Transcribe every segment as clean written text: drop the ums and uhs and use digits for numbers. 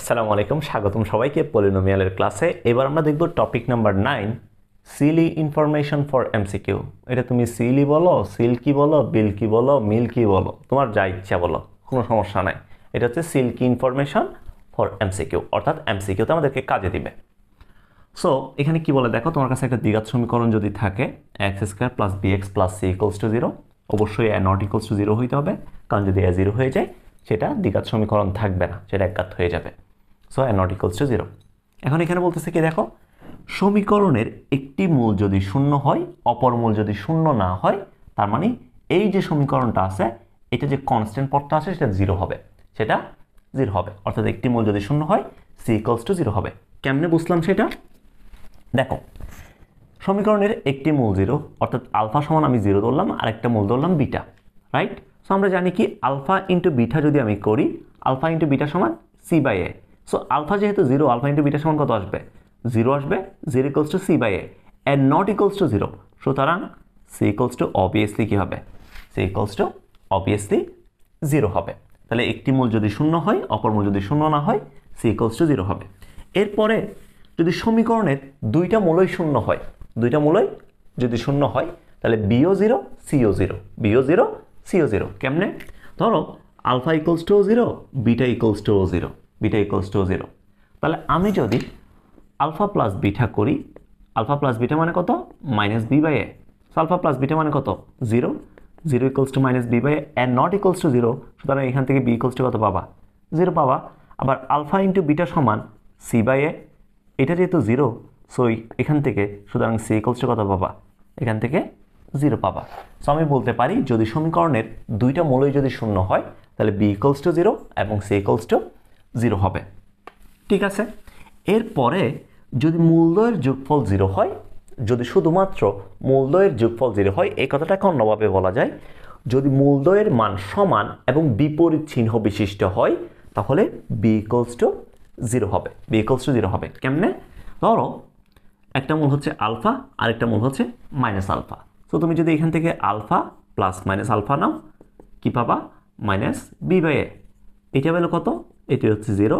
আসসালামু আলাইকুম, স্বাগতম সবাইকে পলিনোমিয়ালের ক্লাসে। এবার আমরা দেখব topic number 9, silly information for MCQ. এটা তুমি সিলি বলো, সিল্কি বলো, বিলকি বলো, মিল্কি বলো, তোমার যা ইচ্ছা বলো, কোনো সমস্যা নাই। এটা হচ্ছে সিল্কি ইনফরমেশন ফর এমসিকিউ, অর্থাৎ এমসিকিউতে আমাদেরকে কাজে দিবে। সো এখানে কি বলে দেখো, তোমার কাছে একটা দ্বিঘাত সমীকরণ যদি থাকে x square plus b x plus c equals to 0, অবশ্যই এ নট ইকুয়ালস টু 0 হইতে হবে, কারণ যদি এ 0 হয়ে যায় সেটা দ্বিঘাত সমীকরণ থাকবে না, সেটা একঘাত হয়ে যাবে। So A not equals to 0। এখন এখানে বলতেছে কি দেখো, সমীকরণের একটি মূল যদি শূন্য হয়, অপর মূল যদি শূন্য না হয়, তার মানে এই যে সমীকরণটা আছে এটা যে কনস্ট্যান্ট পদটা আছে সেটা 0 হবে, সেটা 0 হবে। অর্থাৎ একটি মূল যদি শূন্য হয় সি ইকুয়ালস টু 0 হবে। কেমনে বুঝলাম সেটা দেখো, সমীকরণের একটি মূল 0, অর্থাৎ আলফা সমান আমি 0 ধরলাম, আরেকটা মূল ধরলাম বিটা, রাইট? সো আমরা জানি কি আলফা ইন্টু বিটা যদি আমি করি, আলফা ইন্টু বিটা সমান c by a. So alpha যেহেতু 0, আলফা ইন্টু বিটা সমান কত আসবে? 0 আসবে। 0 equals to C by a, and not equals to 0। সুতরাং সি ইকুয়ালস টু অবভিয়াসলি কি হবে? সি ইকুয়ালস টু অবভিয়াসলি 0 হবে। তাহলে একটি মূল যদি শূন্য হয়, অপর মূল যদি শূন্য না হয়, সি ইকুয়ালস টু 0 হবে। এরপরে যদি সমীকরণের দুইটা মূলই শূন্য হয়, দুইটা মূলই যদি শূন্য হয়, তাহলে বিও 0 সিও 0, বিও 0 সিও 0। কেমনে? ধরো alpha equals to 0, beta equals to 0, beta equals to 0। তাহলে আমি যদি আলফা প্লাস বিটা করি, আলফা প্লাস বিটা মানে কত? Minus b by a. Alpha plus beta মানে কত? 0, 0 equals to minus b by a, and not equals to 0। সুতরাং এখান থেকে বি ইকুয়ালস টু কত পাবা? 0 পাবা। আবার আলফা ইন্টু বিটা সমান সি বাই এ, এটা যেহেতু 0, সো এখান থেকে সুতরাং সি ইকুয়ালস টু কত পাবা? এখান থেকে 0 পাবা। সো আমি বলতে পারি যদি সমীকরণের দুইটা মূলই যদি শূন্য হয়, তাহলে বি ইকুয়ালস টু 0 এবং সি ইকুয়ালস টু 0 হবে। ঠিক আছে। এরপরে যদি মূলদ্বয়ের যোগফল 0 হয়, যদি শুধুমাত্র মূলদ্বয়ের যোগফল 0 হয়, এই কথাটাকে অন্যভাবে বলা যায়, যদি মূলদ্বয়ের মান সমান এবং বিপরীত চিহ্ন বিশিষ্ট হয়, তাহলে বি ইকুয়ালস টু 0 হবে, বি ইকুয়ালস টু 0 হবে। কেমনে? ধরো একটা মূল হচ্ছে আলফা, আরেকটা মূল হচ্ছে মাইনাস আলফা। সো তুমি যদি এখান থেকে আলফা প্লাস মাইনাস আলফা নাও, কি পাবা? মাইনাস বি বাই এ। এটা পেলো কত? এটি হচ্ছে 0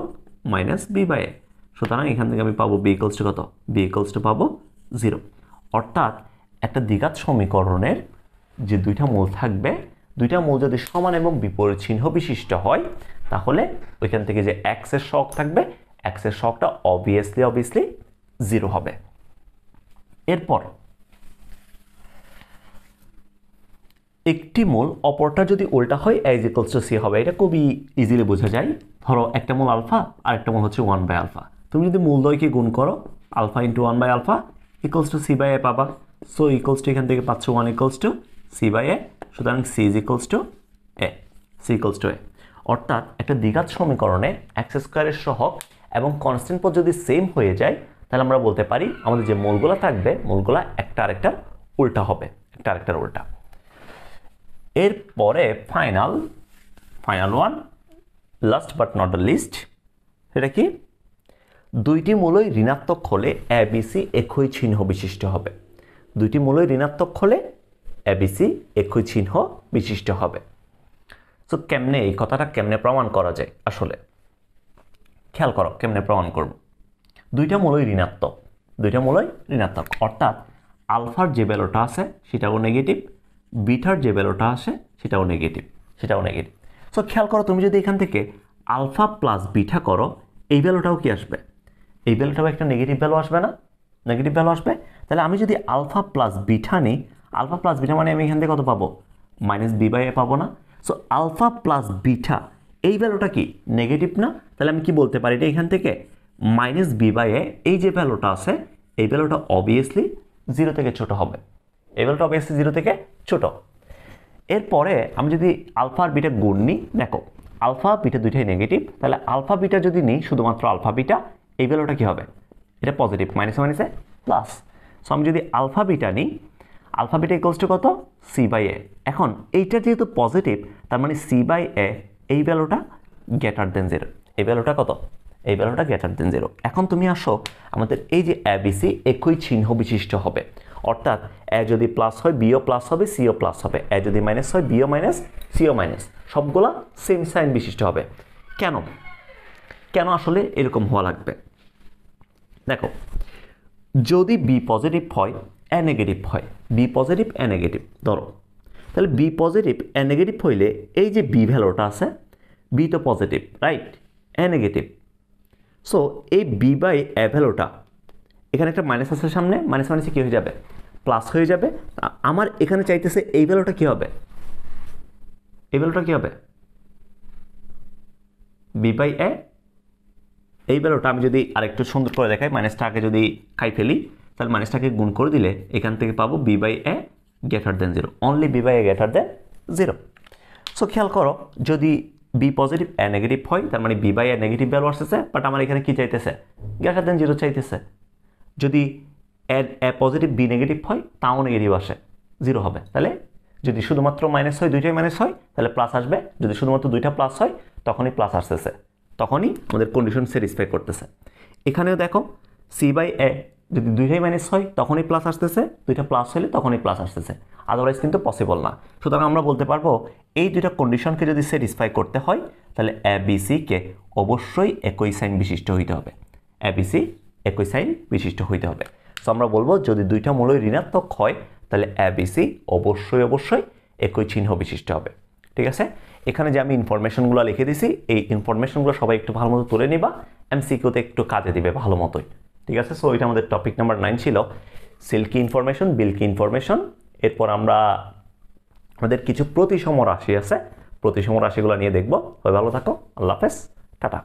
মাইনাস বি বাই এ। সুতরাং এখান থেকে আমি পাবো বি ইকুয়ালস টু কত? বি ইকুয়ালস টু পাবো 0। অর্থাৎ একটা দ্বিঘাত সমীকরণের যে দুইটা মূল থাকবে, দুইটা মূল যদি সমান এবং বিপরীত চিহ্ন বিশিষ্ট হয়, তাহলে ওইখান থেকে যে এক্স এর সহগ থাকবে, এক্স এর সহগটা অবভিয়াসলি 0 হবে। এরপর একটি মূল অপরটা যদি উল্টা হয়, এ ইজ ইকুয়ালস টু সি হবে। এটা খুবই ইজিলি বোঝা যায়। ধরো একটা মূল আলফা আর একটা মূল হচ্ছে 1 বাই আলফা। তুমি যদি মূলদ্বয়কে গুণ করো, alpha into 1 by alpha equals to C by A পাবা। সো ইকুয়ালস টু এখান থেকে পাচ্ছ 1 equals to C by A. সুতরাং C is equals to A, C equals to A. অর্থাৎ একটা দ্বিঘাত সমীকরণে এক্স স্কোয়ারের সহগ এবং কনস্ট্যান্ট পদ যদি সেম হয়ে যায়, তাহলে আমরা বলতে পারি আমাদের যে মূলগুলা থাকবে, মূলগুলা একটা আরেকটার উল্টা হবে, একটা আরেকটার উল্টা। এরপরে final one, last but not the least, সেটা কি? দুইটি মূলই ঋণাত্মক হলে এ বি সি একই চিহ্ন বিশিষ্ট হবে। দুইটি মূলই ঋণাত্মক হলে এ বি সি একই চিহ্ন বিশিষ্ট হবে। সো কেমনে এই কথাটা কেমনে প্রমাণ করা যায়? আসলে খেয়াল করো কেমনে প্রমাণ করব। দুইটা মূলই ঋণাত্মক, দুইটা মূলই ঋণাত্মক, অর্থাৎ আলফার যে ভ্যালুটা আছে সেটাও নেগেটিভ, বিটার যে ভ্যালুটা আসে সেটাও নেগেটিভ, সেটাও নেগেটিভ। সো খেয়াল করো, তুমি যদি এখান থেকে আলফা প্লাস বিটা করো, এই ভ্যালুটাও কি আসবে? এই ভ্যালুটাও একটা নেগেটিভ ভ্যালু আসবে না? নেগেটিভ ভ্যালু আসবে। তাহলে আমি যদি আলফা প্লাস বিটা নিই, আলফা প্লাস বিটা মানে আমি এখান থেকে কত পাবো? মাইনাস বি বাই এ পাবো না? সো আলফা প্লাস বিটা এই ভ্যালুটা কি নেগেটিভ না? তাহলে আমি কি বলতে পারি এটা এখান থেকে মাইনাস বি বাই এ, এই যে ভ্যালুটা আছে এই ভ্যালুটা অবভিয়াসলি 0 থেকে ছোট হবে, এই ভ্যালুটা অবভিয়াসলি 0 থেকে ছোট। এরপরে আমি যদি আলফা আর বিটা গুণ নিই, দেখো আলফা বিটা দুইটাই নেগেটিভ, তাহলে আলফা বিটা যদি নিই শুধুমাত্র আলফা বিটা, এই ভ্যালুটা কি হবে? এটা পজিটিভ, মাইনাসে মাইনাসে প্লাস। সো আমি যদি আলফা বিটা নিই, আলফা বিটা ইকুয়ালস টু কত? সি বাই এ। এখন এইটা যেহেতু পজিটিভ, তার মানে সি বাই এ এই ভ্যালুটা গ্রেটার দেন 0, এই ভ্যালুটা কত? এই ভ্যালুটা গ্রেটার দেন 0। এখন তুমি আসো, আমাদের এই যে এ বি সি একই চিহ্ন বিশিষ্ট হবে, অর্থাৎ এ যদি প্লাস হয় বিও প্লাস হবে, সিও প্লাস হবে, এ যদি মাইনাস হয় বিও মাইনাস, সিও মাইনাস, সবগুলা সেম সাইন বিশিষ্ট হবে। কেন? কেন আসলে এরকম হওয়া লাগবে? দেখো, যদি বি পজিটিভ হয় এ নেগেটিভ হয়, বি পজিটিভ এ নেগেটিভ ধরো, তাহলে বি পজিটিভ এ নেগেটিভ হইলে এই যে বি ভ্যালুটা আছে, বি তো পজিটিভ রাইট, এ নেগেটিভ, সো এই বি বাই এ ভ্যালুটা এখানে একটা মাইনাস আছে সামনে, মাইনাস মাইনাসে কী হয়ে যাবে? প্লাস হয়ে যাবে। আমার এখানে চাইতেছে এই ভ্যালুটা কী হবে? এই ভ্যালুটা কী হবে? বি বাই এ, এই ভ্যালুটা আমি যদি আরেকটু সুন্দর করে দেখাই, মাইনাসটাকে যদি খাই ফেলি, তাহলে মাইনাসটাকে গুণ করে দিলে এখান থেকে পাবো b by a greater than zero, only b by a greater than zero. So খেয়াল করো, যদি বি পজিটিভ এ নেগেটিভ হয়, তার মানে b by a negative value আসতেছে, বাট আমার এখানে কি চাইতেছে? গ্রেটার দেন জিরো চাইতেছে। যদি এ পজিটিভ বি নেগেটিভ হয়, তাও নেগেটিভ আসে, জিরো হবে। তাহলে যদি শুধুমাত্র মাইনাস হয়, দুইটাই মাইনাস হয়, তাহলে প্লাস আসবে। যদি শুধুমাত্র দুইটা প্লাস হয়, তখনই প্লাস আসতেছে, তখনই আমাদের কন্ডিশন স্যাটিসফাই করতেছে। এখানেও দেখো, সি বাই এ যদি দুইটাই মাইনাস হয়, তখনই প্লাস আসতেছে, দুইটা প্লাস হলে তখনই প্লাস আসতেছে, আদারওয়াইজ কিন্তু পসিবল না। সুতরাং আমরা বলতে পারবো এই দুইটা কন্ডিশনকে যদি স্যাটিসফাই করতে হয়, তাহলে এ বি সিকে অবশ্যই একই সাইন বিশিষ্ট হইতে হবে, এ বি সি একই সাইন বিশিষ্ট হইতে হবে। সো আমরা বলবো যদি দুইটা মূলই ঋণাত্মক হয়, তাহলে এ বি সি অবশ্যই অবশ্যই একই চিহ্ন বিশিষ্ট হবে। ঠিক আছে, এখানে যে আমি ইনফরমেশনগুলো লিখে দিছি, এই ইনফরমেশনগুলো সবাই একটু ভালো মতো তুলে নিবা, এমসিকিউতে একটু কাজে দিবে ভালো মতোই। ঠিক আছে, সো এটা আমাদের টপিক নাম্বার 9 ছিল, সিল্কি ইনফরমেশন, বিল্কি ইনফরমেশন। এরপর আমরা আমাদের কিছু প্রতিসম রাশি আছে, প্রতিসম রাশিগুলো নিয়ে দেখবো। ভালো থাকো, আল্লাহ হাফেজ, টাটা।